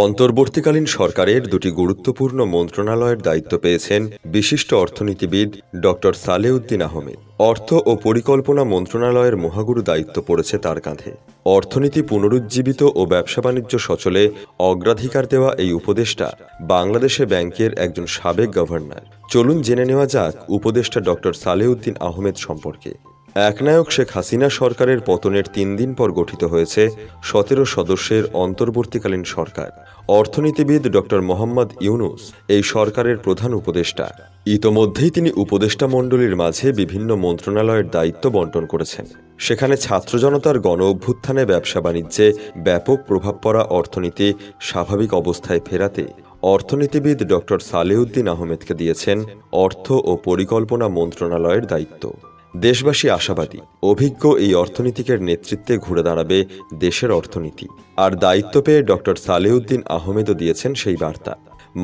অন্তর্বর্তীকালীন সরকারের দুটি গুরুত্বপূর্ণ মন্ত্রণালয়ের দায়িত্ব পেয়েছেন বিশিষ্ট অর্থনীতিবিদ ডক্টর সালেউদ্দিন আহমেদ। অর্থ ও পরিকল্পনা মন্ত্রণালয়ের মহাগুরু দায়িত্ব পড়েছে তার কাঁধে। অর্থনীতি পুনরুজ্জীবিত ও ব্যবসা বাণিজ্য সচলে অগ্রাধিকার দেওয়া এই উপদেষ্টা বাংলাদেশে ব্যাংকের একজন সাবেক গভর্নর। চলুন জেনে নেওয়া যাক উপদেষ্টা ডক্টর সালেউদ্দিন আহমেদ সম্পর্কে। একনায়ক শেখ হাসিনা সরকারের পতনের ৩ দিন পর গঠিত হয়েছে ১৭ সদস্যের অন্তর্বর্তীকালীন সরকার। অর্থনীতিবিদ ডক্টর মোহাম্মদ ইউনুস এই সরকারের প্রধান উপদেষ্টা। ইতোমধ্যেই তিনি উপদেষ্টা মণ্ডলীর মাঝে বিভিন্ন মন্ত্রণালয়ের দায়িত্ব বণ্টন করেছেন। সেখানে ছাত্র জনতার গণ অভ্যুত্থানে ব্যবসা বাণিজ্যে ব্যাপক প্রভাব পড়া অর্থনীতি স্বাভাবিক অবস্থায় ফেরাতে অর্থনীতিবিদ ডক্টর সালেউদ্দিন আহমেদকে দিয়েছেন অর্থ ও পরিকল্পনা মন্ত্রণালয়ের দায়িত্ব। দেশবাসী আশাবাদী, অভিজ্ঞ এই অর্থনীতিকের নেতৃত্বে ঘুরে দাঁড়াবে দেশের অর্থনীতি। আর দায়িত্ব পেয়ে ডক্টর সালেউদ্দিন আহমেদও দিয়েছেন সেই বার্তা।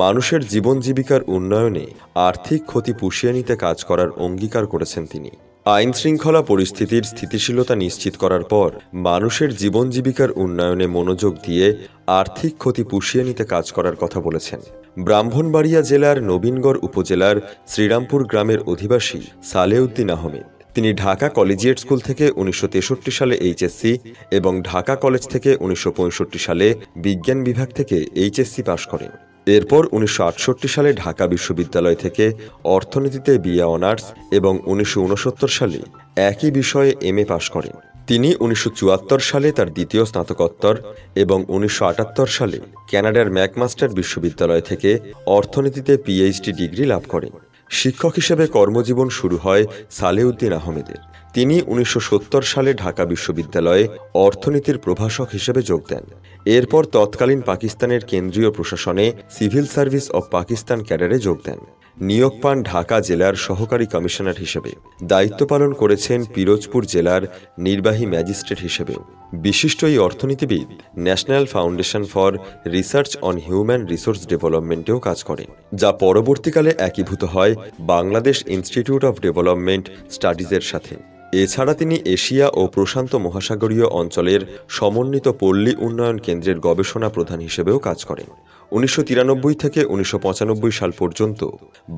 মানুষের জীবন জীবিকার উন্নয়নে আর্থিক ক্ষতি পুষিয়ে নিতে কাজ করার অঙ্গীকার করেছেন তিনি। আইন শৃঙ্খলা পরিস্থিতির স্থিতিশীলতা নিশ্চিত করার পর মানুষের জীবন জীবিকার উন্নয়নে মনোযোগ দিয়ে আর্থিক ক্ষতি পুষিয়ে নিতে কাজ করার কথা বলেছেন। ব্রাহ্মণবাড়িয়া জেলার নবীনগড় উপজেলার শ্রীরামপুর গ্রামের অধিবাসী সালেউদ্দিন আহমেদ। তিনি ঢাকা কলেজিয়েট স্কুল থেকে ১৯৬৩ সালে এইচএসসি এবং ঢাকা কলেজ থেকে ১৯৬৫ সালে বিজ্ঞান বিভাগ থেকে এইচএসসি পাশ করেন। এরপর ১৯৬৮ সালে ঢাকা বিশ্ববিদ্যালয় থেকে অর্থনীতিতে বিএ অনার্স এবং ১৯৬৯ সালে একই বিষয়ে এমএ পাশ করেন। তিনি ১৯৭৪ সালে তার দ্বিতীয় স্নাতকোত্তর এবং ১৯৭৮ সালে কানাডার ম্যাকমাস্টার বিশ্ববিদ্যালয় থেকে অর্থনীতিতে পিএইচডি ডিগ্রি লাভ করেন। শিক্ষক হিসেবে কর্মজীবন শুরু হয় সালেউদ্দিন আহমেদের। তিনি ১৯৭০ সালে ঢাকা বিশ্ববিদ্যালয়ে অর্থনীতির প্রভাষক হিসেবে যোগ দেন। এরপর তৎকালীন পাকিস্তানের কেন্দ্রীয় প্রশাসনে সিভিল সার্ভিস অব পাকিস্তান ক্যাডারে যোগ দেন। নিয়োগ পান ঢাকা জেলার সহকারী কমিশনার হিসেবে। দায়িত্ব পালন করেছেন পিরোজপুর জেলার নির্বাহী ম্যাজিস্ট্রেট হিসেবেও। বিশিষ্ট এই অর্থনীতিবিদ national foundation for research on human resource ডেভেলপমেন্টেও কাজ করেন, যা পরবর্তীকালে একীভূত হয় বাংলাদেশ ইনস্টিটিউট অফ ডেভেলপমেন্ট স্টাডিজের সাথে। এছাড়া তিনি এশিয়া ও প্রশান্ত মহাসাগরীয় অঞ্চলের সমন্বিত পল্লী উন্নয়ন কেন্দ্রের গবেষণা প্রধান হিসেবেও কাজ করেন। ১৯৯৩ থেকে ১৯৯৫ সাল পর্যন্ত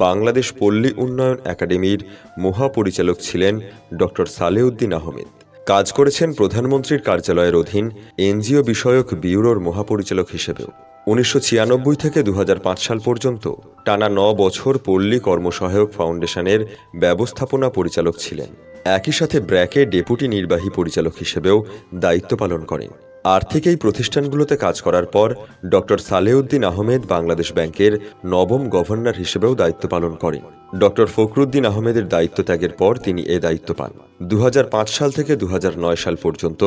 বাংলাদেশ পল্লী উন্নয়ন একাডেমির মহাপরিচালক ছিলেন ডক্টর সালেউদ্দিন আহমেদ। কাজ করেছেন প্রধানমন্ত্রীর কার্যালয়ের অধীন এনজিও বিষয়ক ব্যুরোর মহাপরিচালক হিসেবেও। ১৯৯৬ থেকে ২০০৫ সাল পর্যন্ত টানা ৯ বছর পল্লী কর্মসহায়ক ফাউন্ডেশনের ব্যবস্থাপনা পরিচালক ছিলেন। একই সাথে ব্র্যাকে ডেপুটি নির্বাহী পরিচালক হিসেবেও দায়িত্ব পালন করেন। আর্থিক এই প্রতিষ্ঠানগুলোতে কাজ করার পর ডক্টর সালেউদ্দিন আহমেদ বাংলাদেশ ব্যাংকের নবম গভর্নর হিসেবেও দায়িত্ব পালন করেন। ডক্টর ফখরুদ্দিন আহমেদের দায়িত্ব ত্যাগের পর তিনি এ দায়িত্ব পান। ২০০৫ সাল থেকে ২০০৯ সাল পর্যন্ত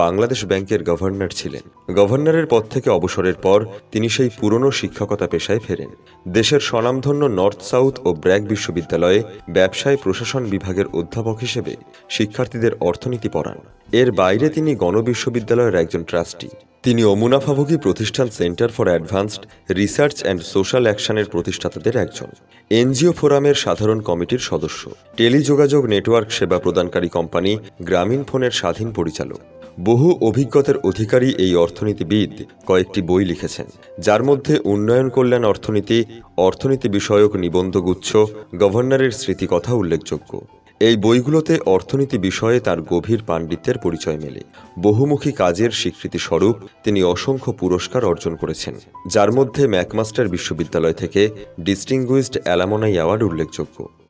বাংলাদেশ ব্যাংকের গভর্নর ছিলেন। গভর্নরের পদ থেকে অবসরের পর তিনি সেই পুরনো শিক্ষকতা পেশায় ফেরেন। দেশের স্বনামধন্য নর্থ সাউথ ও ব্র্যাক বিশ্ববিদ্যালয়ে ব্যবসায় প্রশাসন বিভাগের অধ্যাপক হিসেবে শিক্ষার্থীদের অর্থনীতি পড়ান। এর বাইরে তিনি গণবিশ্ববিদ্যালয়ের একজন ট্রাস্টি। তিনি অমুনাফাভোগী প্রতিষ্ঠান centre for advanced research and social অ্যাকশনের প্রতিষ্ঠাতাদের একজন। এনজিও ফোরামের সাধারণ কমিটির সদস্য। টেলিযোগাযোগ নেটওয়ার্ক সেবা প্রদানকারী কোম্পানি গ্রামীণ ফোনের স্বাধীন পরিচালক। বহু অভিজ্ঞতার অধিকারী এই অর্থনীতিবিদ কয়েকটি বই লিখেছেন, যার মধ্যে উন্নয়ন কল্যাণ অর্থনীতি, অর্থনীতি বিষয়ক নিবন্ধগুচ্ছ, গভর্নরের স্মৃতিকথা উল্লেখযোগ্য। এই বইগুলোতে অর্থনীতি বিষয়ে তার গভীর পাণ্ডিত্যের পরিচয় মেলে। বহুমুখী কাজের স্বীকৃতি স্বরূপ তিনি অসংখ্য পুরস্কার অর্জন করেছেন, যার মধ্যে ম্যাকমাস্টার বিশ্ববিদ্যালয় থেকে ডিস্টিংগুইশড অ্যালামনাই অ্যাওয়ার্ড উল্লেখযোগ্য।